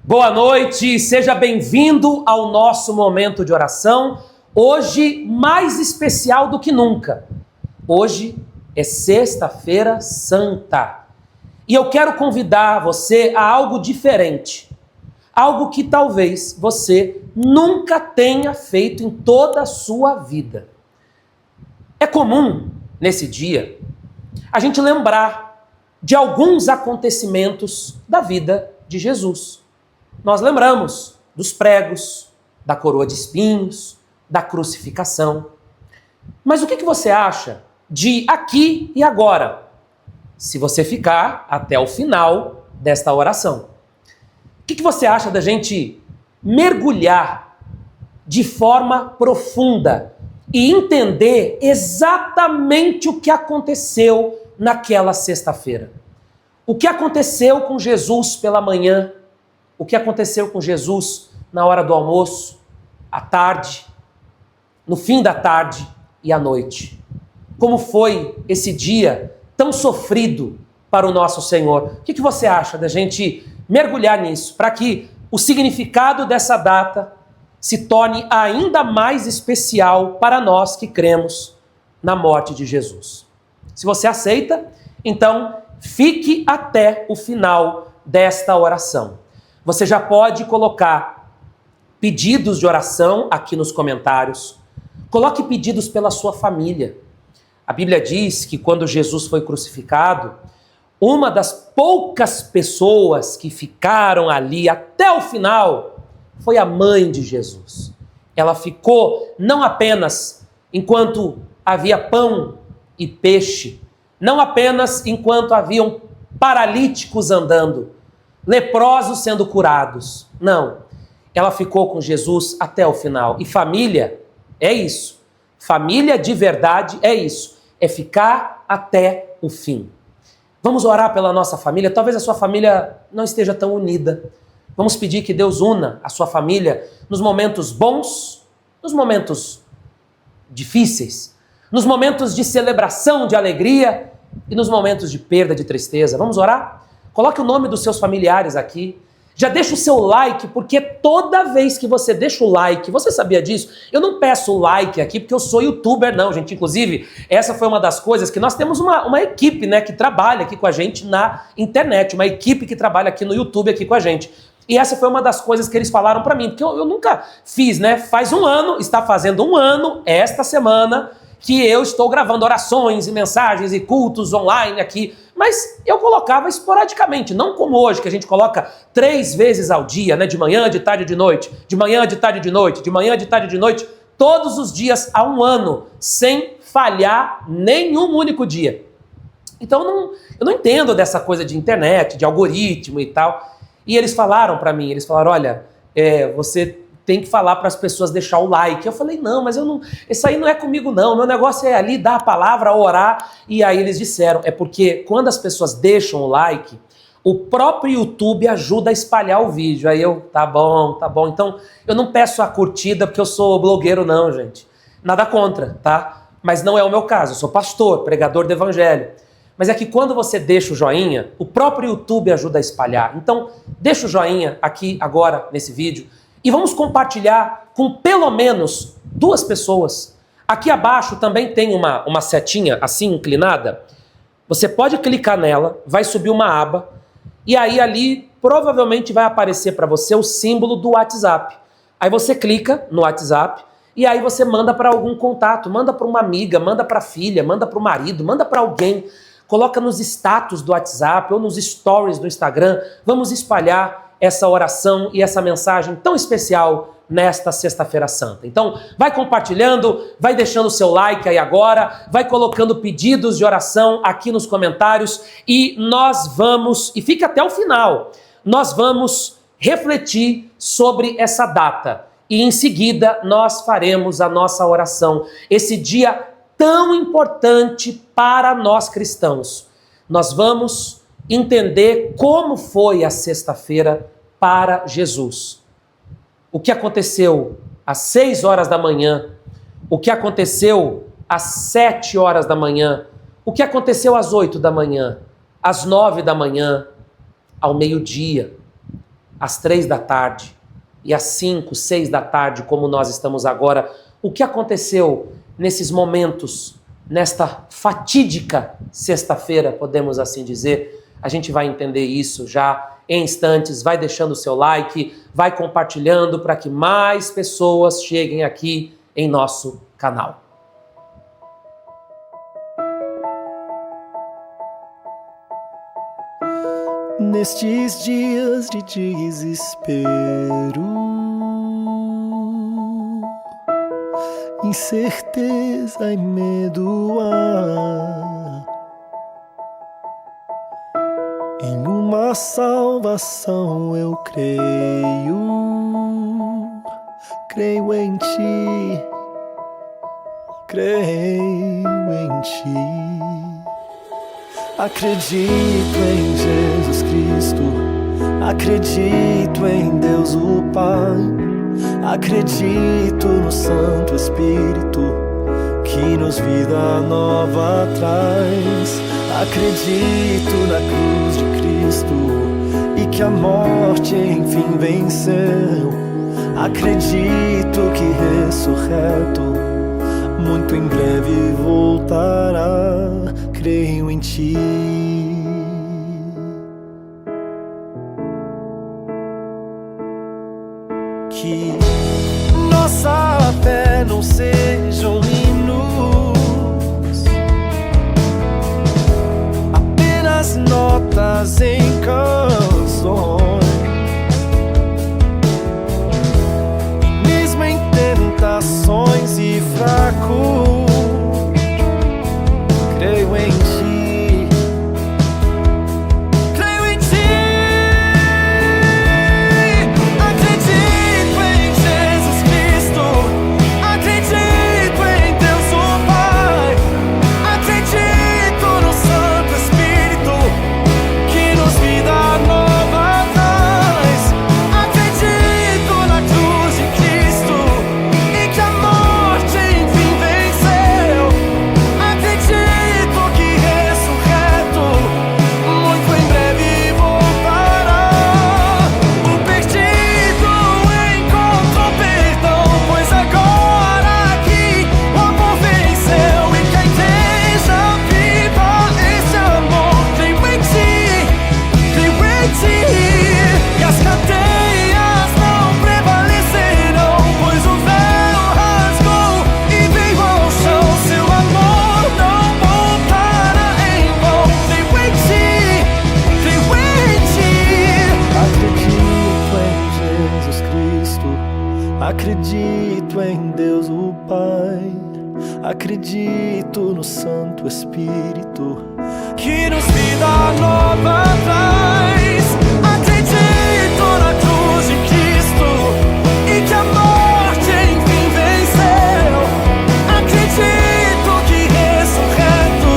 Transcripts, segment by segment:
Boa noite, seja bem-vindo ao nosso momento de oração. Hoje, mais especial do que nunca. Hoje é Sexta-feira Santa. E eu quero convidar você a algo diferente. Algo que talvez você nunca tenha feito em toda a sua vida. É comum, nesse dia, a gente lembrar de alguns acontecimentos da vida de Jesus. Nós lembramos dos pregos, da coroa de espinhos, da crucificação. Mas o que você acha de aqui e agora, se você ficar até o final desta oração? O que você acha da gente mergulhar de forma profunda e entender exatamente o que aconteceu naquela sexta-feira? O que aconteceu com Jesus pela manhã? O que aconteceu com Jesus na hora do almoço, à tarde, no fim da tarde e à noite? Como foi esse dia tão sofrido para o nosso Senhor? O que você acha da gente mergulhar nisso, para que o significado dessa data se torne ainda mais especial para nós que cremos na morte de Jesus? Se você aceita, então fique até o final desta oração. Você já pode colocar pedidos de oração aqui nos comentários. Coloque pedidos pela sua família. A Bíblia diz que quando Jesus foi crucificado, uma das poucas pessoas que ficaram ali até o final foi a mãe de Jesus. Ela ficou não apenas enquanto havia pão e peixe, não apenas enquanto haviam paralíticos andando, leprosos sendo curados. Não, ela ficou com Jesus até o final. E família é isso. Família de verdade é isso. É ficar até o fim. Vamos orar pela nossa família. Talvez a sua família não esteja tão unida. Vamos pedir que Deus una a sua família nos momentos bons, nos momentos difíceis, nos momentos de celebração, de alegria e nos momentos de perda, de tristeza. Vamos orar? Coloque o nome dos seus familiares aqui. Já deixa o seu like, porque toda vez que você deixa o like, você sabia disso? Eu não peço like aqui porque eu sou youtuber, não, gente. Inclusive, essa foi uma das coisas que nós temos uma equipe, né, que trabalha aqui com a gente na internet, uma equipe que trabalha aqui no YouTube aqui com a gente. E essa foi uma das coisas que eles falaram pra mim, porque eu nunca fiz, né? Faz um ano, está fazendo um ano, esta semana, que eu estou gravando orações e mensagens e cultos online aqui, mas eu colocava esporadicamente, não como hoje, que a gente coloca 3 vezes ao dia, né? De manhã, de tarde e de noite, de manhã, de tarde e de noite, de manhã, de tarde e de noite, todos os dias há um ano, sem falhar nenhum único dia. Então eu não entendo dessa coisa de internet, de algoritmo e tal. E eles falaram pra mim, olha, você tem que falar para as pessoas deixar o like. Eu falei, não, mas isso aí não é comigo não, meu negócio é ali dar a palavra, orar. E aí eles disseram, é porque quando as pessoas deixam o like, o próprio YouTube ajuda a espalhar o vídeo. Aí tá bom. Então, eu não peço a curtida porque eu sou blogueiro não, gente. Nada contra, tá? Mas não é o meu caso, eu sou pastor, pregador do evangelho. Mas é que quando você deixa o joinha, o próprio YouTube ajuda a espalhar. Então, deixa o joinha aqui agora nesse vídeo. E vamos compartilhar com pelo menos 2 pessoas. Aqui abaixo também tem uma setinha assim inclinada. Você pode clicar nela, vai subir uma aba e aí ali provavelmente vai aparecer para você o símbolo do WhatsApp. Aí você clica no WhatsApp e aí você manda para algum contato, manda para uma amiga, manda para a filha, manda para o marido, manda para alguém. Coloca nos status do WhatsApp ou nos stories do Instagram. Vamos espalhar essa oração e essa mensagem tão especial nesta Sexta-feira Santa. Então, vai compartilhando, vai deixando o seu like aí agora, vai colocando pedidos de oração aqui nos comentários e e fica até o final, nós vamos refletir sobre essa data e em seguida nós faremos a nossa oração. Esse dia tão importante para nós cristãos. Nós vamos entender como foi a sexta-feira para Jesus. O que aconteceu às 6 horas da manhã, o que aconteceu às 7 horas da manhã, o que aconteceu às 8 da manhã, às 9 da manhã, ao meio-dia. às 3 da tarde e às 5, 6 da tarde, como nós estamos agora. O que aconteceu nesses momentos, nesta fatídica sexta-feira, podemos assim dizer? A gente vai entender isso já em instantes. Vai deixando o seu like, vai compartilhando para que mais pessoas cheguem aqui em nosso canal. Nestes dias de desespero, incerteza e medo há, em uma salvação eu creio em ti, creio em ti. Acredito em Jesus Cristo, acredito em Deus o Pai, acredito no Santo Espírito, que nos vida nova traz. Acredito na cruz de Cristo e que a morte enfim venceu. Acredito que ressurreto muito em breve voltará. Creio em ti. Que nossa fé não sejam hinos, apenas notas em canções, e mesmo em tentações e fracos, creio em ti, creio em ti. Acredito em Jesus Cristo, acredito em Deus o Pai, acredito no Santo Espírito, que nos vida nova traz. Acredito na cruz de Cristo e que a morte enfim venceu. Acredito acredito em Deus o Pai, acredito no Santo Espírito, que nos vida nova traz. Acredito na cruz de Cristo e que a morte enfim venceu. Acredito que ressurreto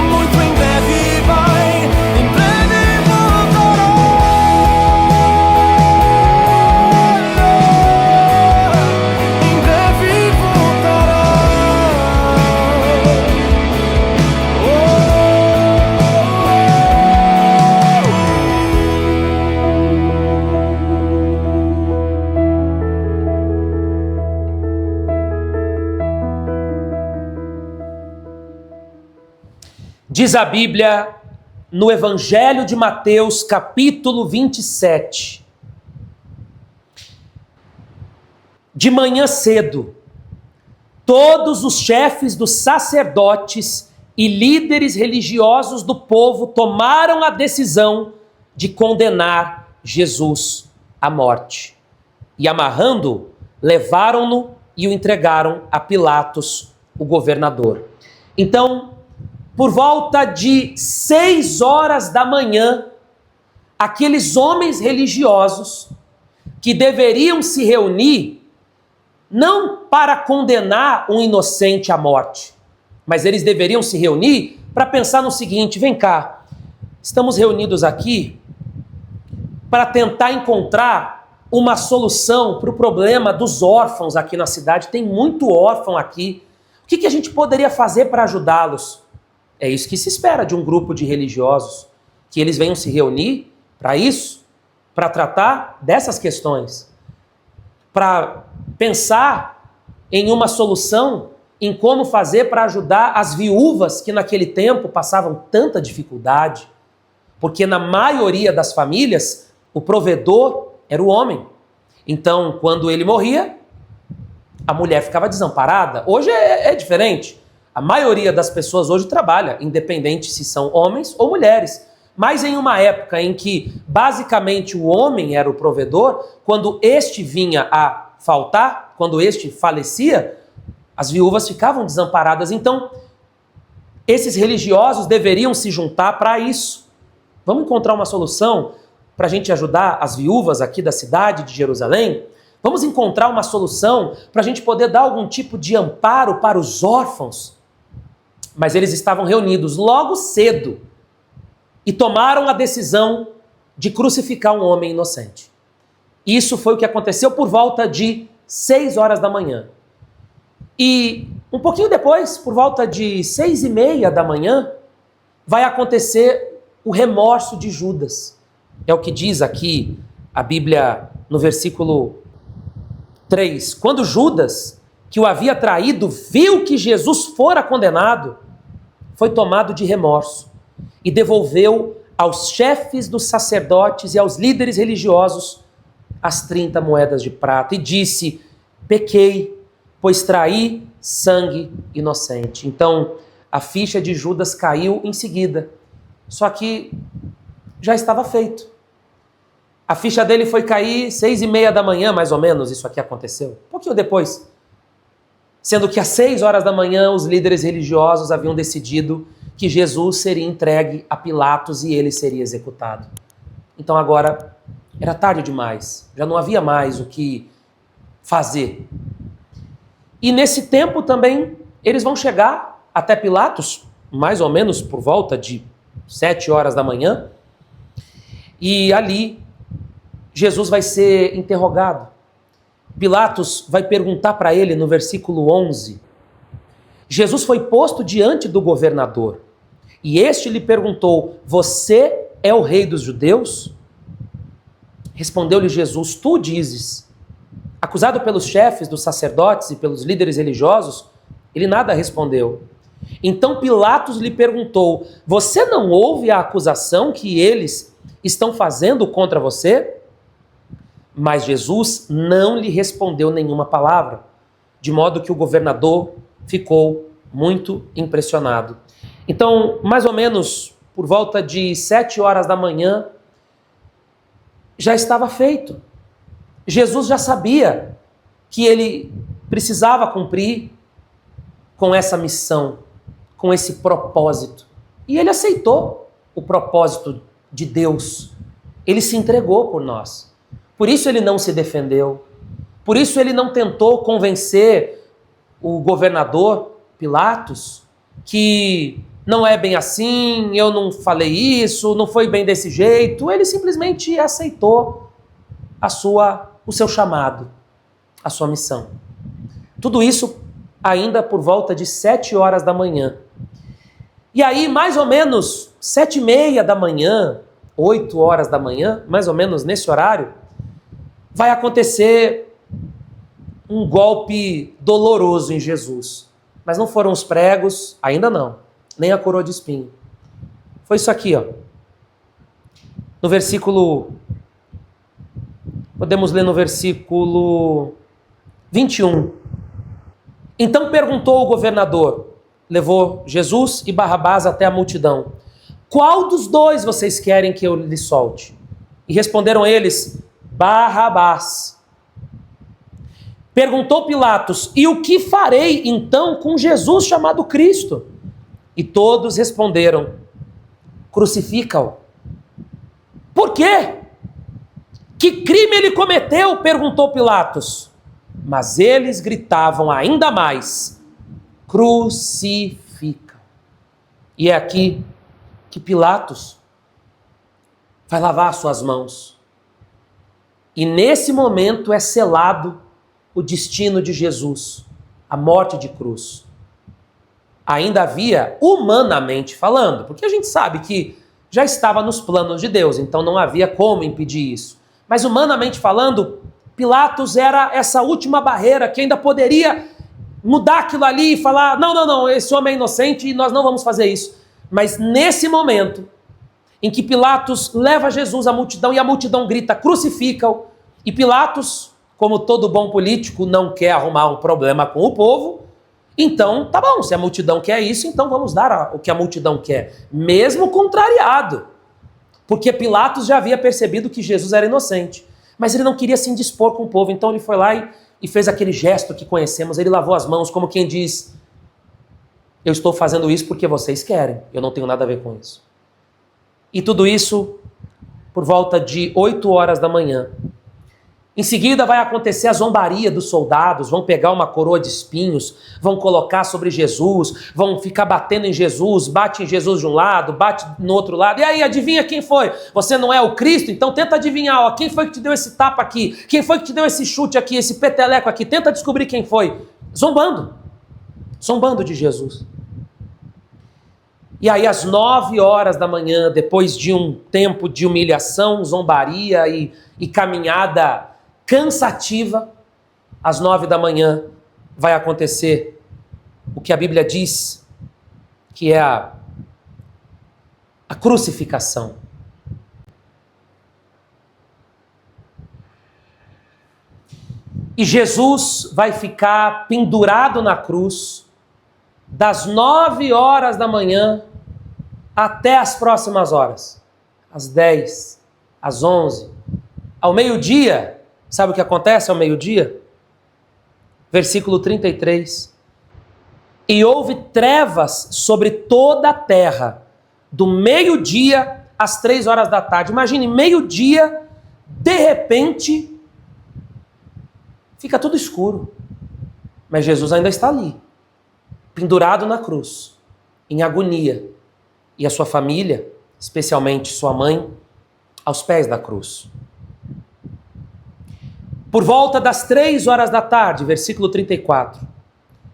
muito em breve vai, em breve voltará. Diz a Bíblia no Evangelho de Mateus, capítulo 27. De manhã cedo, todos os chefes dos sacerdotes e líderes religiosos do povo tomaram a decisão de condenar Jesus à morte. E amarrando-o, levaram-no e o entregaram a Pilatos, o governador. Então, por volta de 6 horas da manhã, aqueles homens religiosos que deveriam se reunir não para condenar um inocente à morte, mas eles deveriam se reunir para pensar no seguinte: vem cá, estamos reunidos aqui para tentar encontrar uma solução para o problema dos órfãos aqui na cidade. Tem muito órfão aqui. O que a gente poderia fazer para ajudá-los? É isso que se espera de um grupo de religiosos, que eles venham se reunir para isso, para tratar dessas questões, para pensar em uma solução, em como fazer para ajudar as viúvas que naquele tempo passavam tanta dificuldade, porque na maioria das famílias o provedor era o homem. Então, quando ele morria, a mulher ficava desamparada. Hoje é diferente. A maioria das pessoas hoje trabalha, independente se são homens ou mulheres. Mas em uma época em que basicamente o homem era o provedor, quando este vinha a faltar, quando este falecia, as viúvas ficavam desamparadas. Então, esses religiosos deveriam se juntar para isso. Vamos encontrar uma solução para a gente ajudar as viúvas aqui da cidade de Jerusalém? Vamos encontrar uma solução para a gente poder dar algum tipo de amparo para os órfãos? Mas eles estavam reunidos logo cedo e tomaram a decisão de crucificar um homem inocente. Isso foi o que aconteceu por volta de 6 horas da manhã. E um pouquinho depois, por volta de 6:30 da manhã, vai acontecer o remorso de Judas. É o que diz aqui a Bíblia no versículo 3. Quando Judas, que o havia traído, viu que Jesus fora condenado, foi tomado de remorso e devolveu aos chefes dos sacerdotes e aos líderes religiosos as 30 moedas de prata e disse: pequei, pois traí sangue inocente. Então, a ficha de Judas caiu em seguida. Só que já estava feito. A ficha dele foi cair 6:30 da manhã, mais ou menos, isso aqui aconteceu. Um pouquinho depois. Sendo que às 6 horas da manhã, os líderes religiosos haviam decidido que Jesus seria entregue a Pilatos e ele seria executado. Então agora era tarde demais. Já não havia mais o que fazer. E nesse tempo também, eles vão chegar até Pilatos, mais ou menos por volta de 7 horas da manhã, e ali Jesus vai ser interrogado. Pilatos vai perguntar para ele no versículo 11. Jesus foi posto diante do governador, e este lhe perguntou: você é o rei dos judeus? Respondeu-lhe Jesus: tu dizes. Acusado pelos chefes dos sacerdotes e pelos líderes religiosos, ele nada respondeu. Então Pilatos lhe perguntou: você não ouve a acusação que eles estão fazendo contra você? Mas Jesus não lhe respondeu nenhuma palavra, de modo que o governador ficou muito impressionado. Então, mais ou menos por volta de 7 horas da manhã, já estava feito. Jesus já sabia que ele precisava cumprir com essa missão, com esse propósito. E ele aceitou o propósito de Deus. Ele se entregou por nós. Por isso ele não se defendeu. Por isso ele não tentou convencer o governador Pilatos que não é bem assim, eu não falei isso, não foi bem desse jeito. Ele simplesmente aceitou o seu chamado, a sua missão. Tudo isso ainda por volta de 7 horas da manhã. E aí, mais ou menos 7:30 da manhã, 8 horas da manhã, mais ou menos nesse horário, vai acontecer um golpe doloroso em Jesus. Mas não foram os pregos, ainda não, nem a coroa de espinho. Foi isso aqui, ó. No versículo... Podemos ler no versículo 21. Então perguntou o governador, levou Jesus e Barrabás até a multidão: qual dos dois vocês querem que eu lhe solte? E responderam eles: Barrabás. Perguntou Pilatos: e o que farei então com Jesus chamado Cristo? E todos responderam: crucifica-o. Por quê? Que crime ele cometeu? Perguntou Pilatos. Mas eles gritavam ainda mais: crucifica. E é aqui que Pilatos vai lavar suas mãos. E nesse momento é selado o destino de Jesus, a morte de cruz. Ainda havia, humanamente falando, porque a gente sabe que já estava nos planos de Deus, então não havia como impedir isso. Mas humanamente falando, Pilatos era essa última barreira que ainda poderia mudar aquilo ali e falar, não, esse homem é inocente e nós não vamos fazer isso. Mas nesse momento em que Pilatos leva Jesus à multidão e a multidão grita, crucifica-o, e Pilatos, como todo bom político, não quer arrumar um problema com o povo, então tá bom, se a multidão quer isso, então vamos dar o que a multidão quer, mesmo contrariado, porque Pilatos já havia percebido que Jesus era inocente, mas ele não queria se indispor com o povo, então ele foi lá e fez aquele gesto que conhecemos, ele lavou as mãos como quem diz, eu estou fazendo isso porque vocês querem, eu não tenho nada a ver com isso. E tudo isso por volta de 8 horas da manhã. Em seguida vai acontecer a zombaria dos soldados, vão pegar uma coroa de espinhos, vão colocar sobre Jesus, vão ficar batendo em Jesus, bate em Jesus de um lado, bate no outro lado, e aí adivinha quem foi? Você não é o Cristo? Então tenta adivinhar, ó, quem foi que te deu esse tapa aqui? Quem foi que te deu esse chute aqui, esse peteleco aqui? Tenta descobrir quem foi. Zombando de Jesus. E aí às 9 horas da manhã, depois de um tempo de humilhação, zombaria e caminhada cansativa, às 9 da manhã vai acontecer o que a Bíblia diz que é a crucificação. E Jesus vai ficar pendurado na cruz das 9 horas da manhã até as próximas horas, às 10, às 11, ao meio-dia. Sabe o que acontece ao meio-dia? Versículo 33. E houve trevas sobre toda a terra, do meio-dia às 3 horas da tarde. Imagine, meio-dia, de repente, fica tudo escuro. Mas Jesus ainda está ali, pendurado na cruz, em agonia. E a sua família, especialmente sua mãe, aos pés da cruz. Por volta das 3 horas da tarde, versículo 34,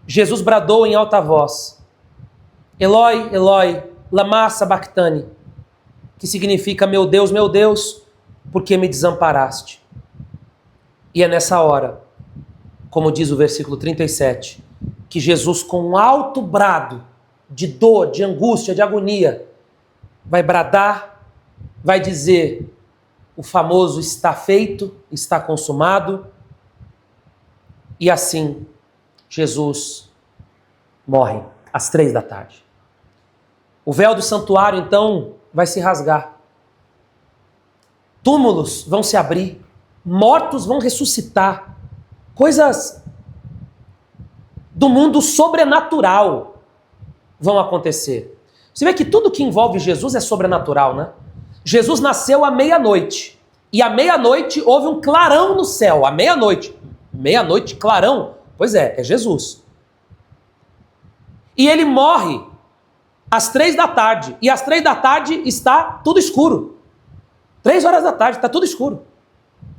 Jesus bradou em alta voz, Eloi, Eloi, lama sabachthani, que significa, meu Deus, por que me desamparaste? E é nessa hora, como diz o versículo 37, que Jesus, com um alto brado de dor, de angústia, de agonia, vai bradar, vai dizer o famoso está feito, está consumado, e assim Jesus morre às 3 da tarde. O véu do santuário então vai se rasgar, túmulos vão se abrir, mortos vão ressuscitar, coisas do mundo sobrenatural vão acontecer. Você vê que tudo que envolve Jesus é sobrenatural, né? Jesus nasceu à meia-noite. E à meia-noite houve um clarão no céu. À meia-noite. Meia-noite, clarão. Pois é Jesus. E ele morre às 3 da tarde. E às 3 da tarde está tudo escuro. 3 horas da tarde está tudo escuro.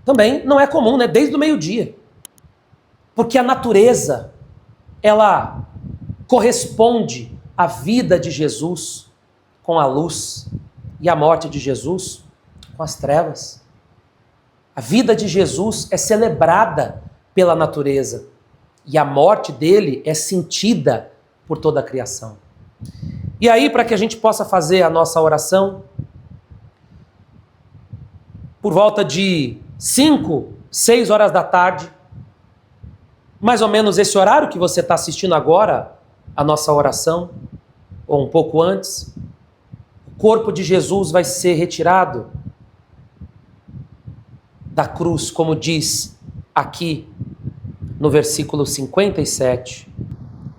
Também não é comum, né? Desde o meio-dia. Porque a natureza, ela corresponde à vida de Jesus com a luz e a morte de Jesus com as trevas. A vida de Jesus é celebrada pela natureza e a morte dele é sentida por toda a criação. E aí, para que a gente possa fazer a nossa oração, por volta de 5, 6 horas da tarde, mais ou menos esse horário que você está assistindo agora, a nossa oração, ou um pouco antes, o corpo de Jesus vai ser retirado da cruz, como diz aqui no versículo 57,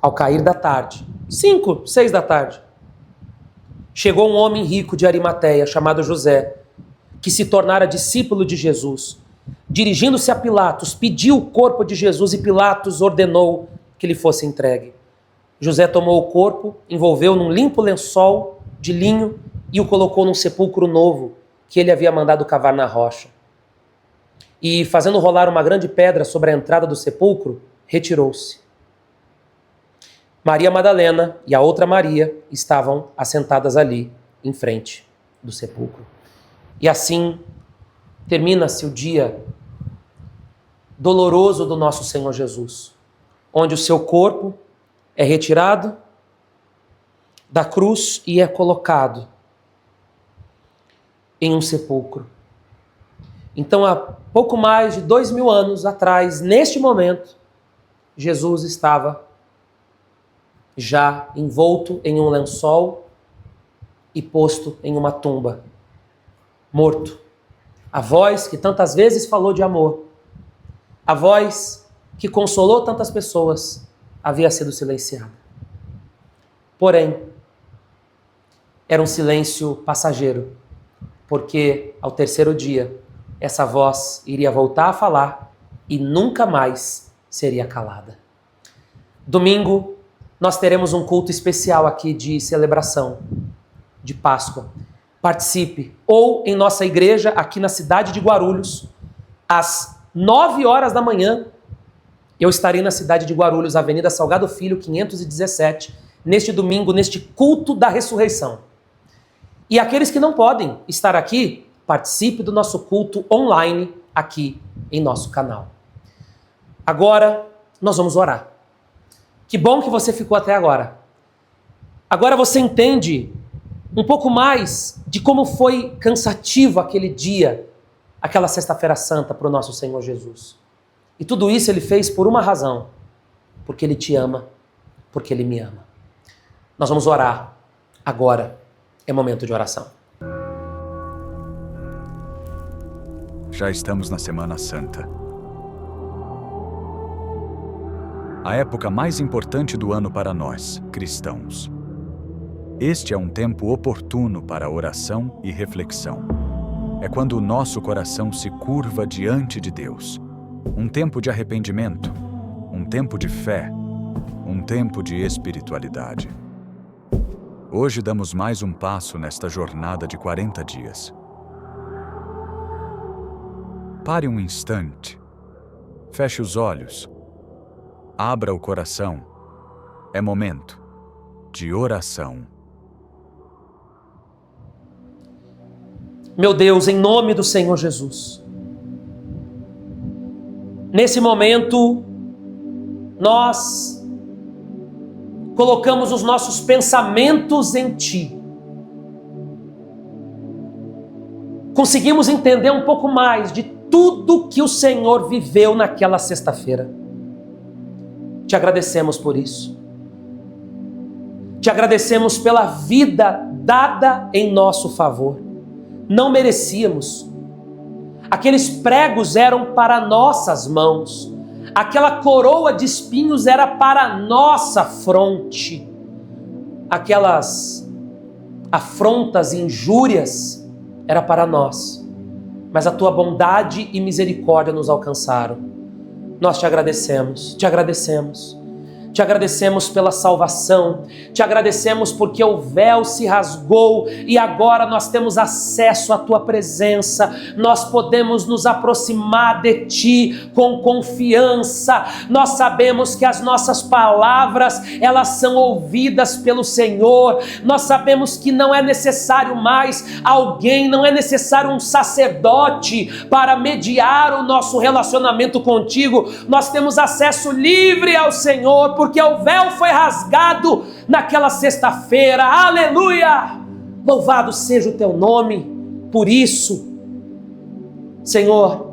ao cair da tarde, 5, 6 da tarde, chegou um homem rico de Arimateia, chamado José, que se tornara discípulo de Jesus. Dirigindo-se a Pilatos, pediu o corpo de Jesus e Pilatos ordenou que lhe fosse entregue. José tomou o corpo, envolveu num limpo lençol de linho e o colocou num sepulcro novo que ele havia mandado cavar na rocha. E, fazendo rolar uma grande pedra sobre a entrada do sepulcro, retirou-se. Maria Madalena e a outra Maria estavam assentadas ali, em frente do sepulcro. E assim termina-se o dia doloroso do nosso Senhor Jesus, onde o seu corpo é retirado da cruz e é colocado em um sepulcro. Então, há pouco mais de 2000 anos atrás, neste momento, Jesus estava já envolto em um lençol e posto em uma tumba, morto. A voz que tantas vezes falou de amor, a voz que consolou tantas pessoas, havia sido silenciada. Porém, era um silêncio passageiro, porque ao terceiro dia, essa voz iria voltar a falar e nunca mais seria calada. Domingo, nós teremos um culto especial aqui de celebração de Páscoa. Participe, ou em nossa igreja aqui na cidade de Guarulhos, às 9 horas da manhã, eu estarei na cidade de Guarulhos, Avenida Salgado Filho, 517, neste domingo, neste culto da ressurreição. E aqueles que não podem estar aqui, participe do nosso culto online aqui em nosso canal. Agora, nós vamos orar. Que bom que você ficou até agora. Agora você entende um pouco mais de como foi cansativo aquele dia, aquela sexta-feira santa para o nosso Senhor Jesus. E tudo isso ele fez por uma razão, porque ele te ama, porque ele me ama. Nós vamos orar. Agora é momento de oração. Já estamos na Semana Santa. A época mais importante do ano para nós, cristãos. Este é um tempo oportuno para oração e reflexão. É quando o nosso coração se curva diante de Deus. Um tempo de arrependimento, um tempo de fé, um tempo de espiritualidade. Hoje damos mais um passo nesta jornada de 40 dias. Pare um instante, feche os olhos, abra o coração. É momento de oração. Meu Deus, em nome do Senhor Jesus, nesse momento, nós colocamos os nossos pensamentos em Ti. Conseguimos entender um pouco mais de tudo que o Senhor viveu naquela sexta-feira. Te agradecemos por isso. Te agradecemos pela vida dada em nosso favor. Não merecíamos. Aqueles pregos eram para nossas mãos. Aquela coroa de espinhos era para nossa fronte. Aquelas afrontas e injúrias era para nós. Mas a tua bondade e misericórdia nos alcançaram. Nós te agradecemos, te agradecemos. Te agradecemos pela salvação, te agradecemos porque o véu se rasgou e agora nós temos acesso à tua presença, nós podemos nos aproximar de ti com confiança, nós sabemos que as nossas palavras, elas são ouvidas pelo Senhor, nós sabemos que não é necessário mais alguém, não é necessário um sacerdote para mediar o nosso relacionamento contigo, nós temos acesso livre ao Senhor, porque o véu foi rasgado naquela sexta-feira. Aleluia! Louvado seja o teu nome por isso. Senhor,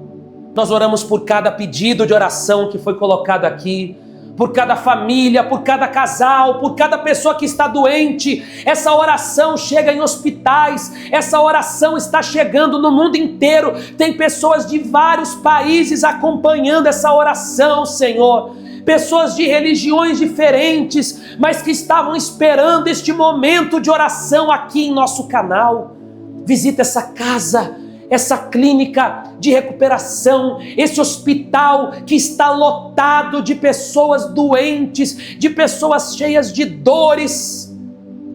nós oramos por cada pedido de oração que foi colocado aqui, por cada família, por cada casal, por cada pessoa que está doente. Essa oração chega em hospitais, essa oração está chegando no mundo inteiro. Tem pessoas de vários países acompanhando essa oração, Senhor. Pessoas de religiões diferentes, mas que estavam esperando este momento de oração aqui em nosso canal. Visita essa casa, essa clínica de recuperação, esse hospital que está lotado de pessoas doentes, de pessoas cheias de dores.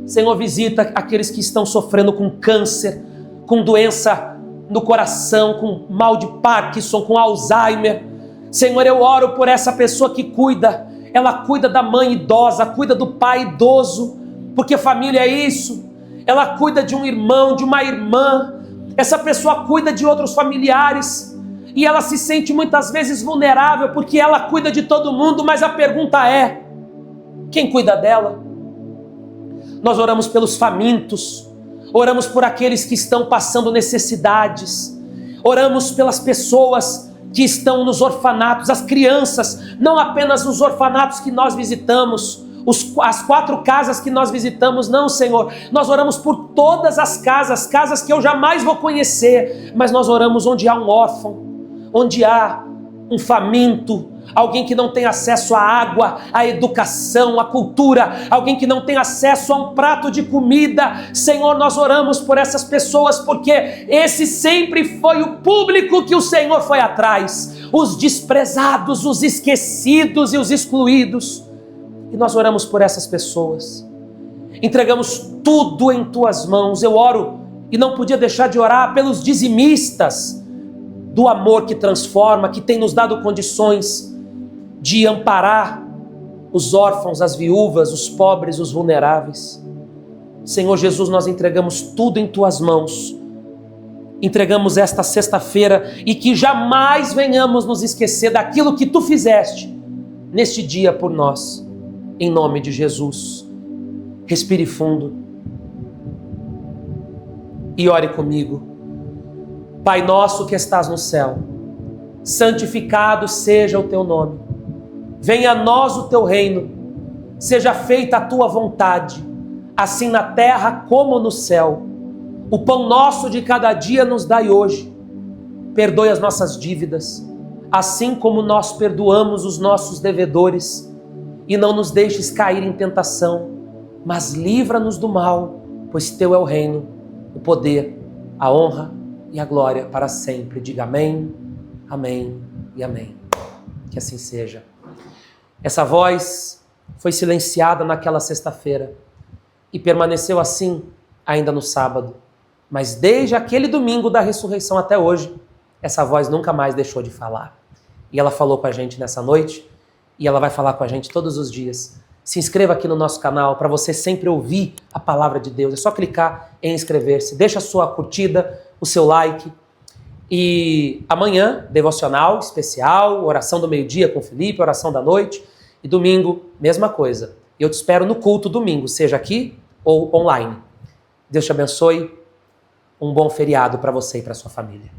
Senhor, visita aqueles que estão sofrendo com câncer, com doença no coração, com mal de Parkinson, com Alzheimer. Senhor, eu oro por essa pessoa que cuida, ela cuida da mãe idosa, cuida do pai idoso, porque família é isso, ela cuida de um irmão, de uma irmã, Essa pessoa cuida de outros familiares e ela se sente muitas vezes vulnerável porque ela cuida de todo mundo, mas a pergunta é: quem cuida dela? Nós oramos pelos famintos, oramos por aqueles que estão passando necessidades, oramos pelas pessoas que estão nos orfanatos, as crianças, não apenas os orfanatos que nós visitamos, as 4 casas que nós visitamos, não, Senhor, nós oramos por todas as casas que eu jamais vou conhecer, mas nós oramos onde há um órfão, onde há um faminto, alguém que não tem acesso à água, à educação, à cultura, alguém que não tem acesso a um prato de comida. Senhor, nós oramos por essas pessoas, porque esse sempre foi o público que o Senhor foi atrás, os desprezados, os esquecidos e os excluídos. E nós oramos por essas pessoas, entregamos tudo em tuas mãos. Eu oro e não podia deixar de orar pelos dizimistas do amor que transforma, que tem nos dado condições de amparar os órfãos, as viúvas, os pobres, os vulneráveis. Senhor Jesus, nós entregamos tudo em tuas mãos, entregamos esta sexta-feira, e que jamais venhamos nos esquecer daquilo que tu fizeste neste dia por nós. Em nome de Jesus, respire fundo e ore comigo. Pai nosso que estás no céu, santificado seja o teu nome. Venha a nós o teu reino, seja feita a tua vontade, assim na terra como no céu. O pão nosso de cada dia nos dai hoje. Perdoe as nossas dívidas, assim como nós perdoamos os nossos devedores. E não nos deixes cair em tentação, mas livra-nos do mal, pois teu é o reino, o poder, a honra e a glória para sempre. Diga amém, amém e amém. Que assim seja. Essa voz foi silenciada naquela sexta-feira e permaneceu assim ainda no sábado. Mas desde aquele domingo da ressurreição até hoje, essa voz nunca mais deixou de falar. E ela falou com a gente nessa noite, e ela vai falar com a gente todos os dias. Se inscreva aqui no nosso canal para você sempre ouvir a palavra de Deus. É só clicar em inscrever-se. Deixa a sua curtida, o seu like. E amanhã, devocional especial, oração do meio-dia com o Felipe, oração da noite. E domingo, mesma coisa. Eu te espero no culto domingo, seja aqui ou online. Deus te abençoe. Um bom feriado para você e para sua família.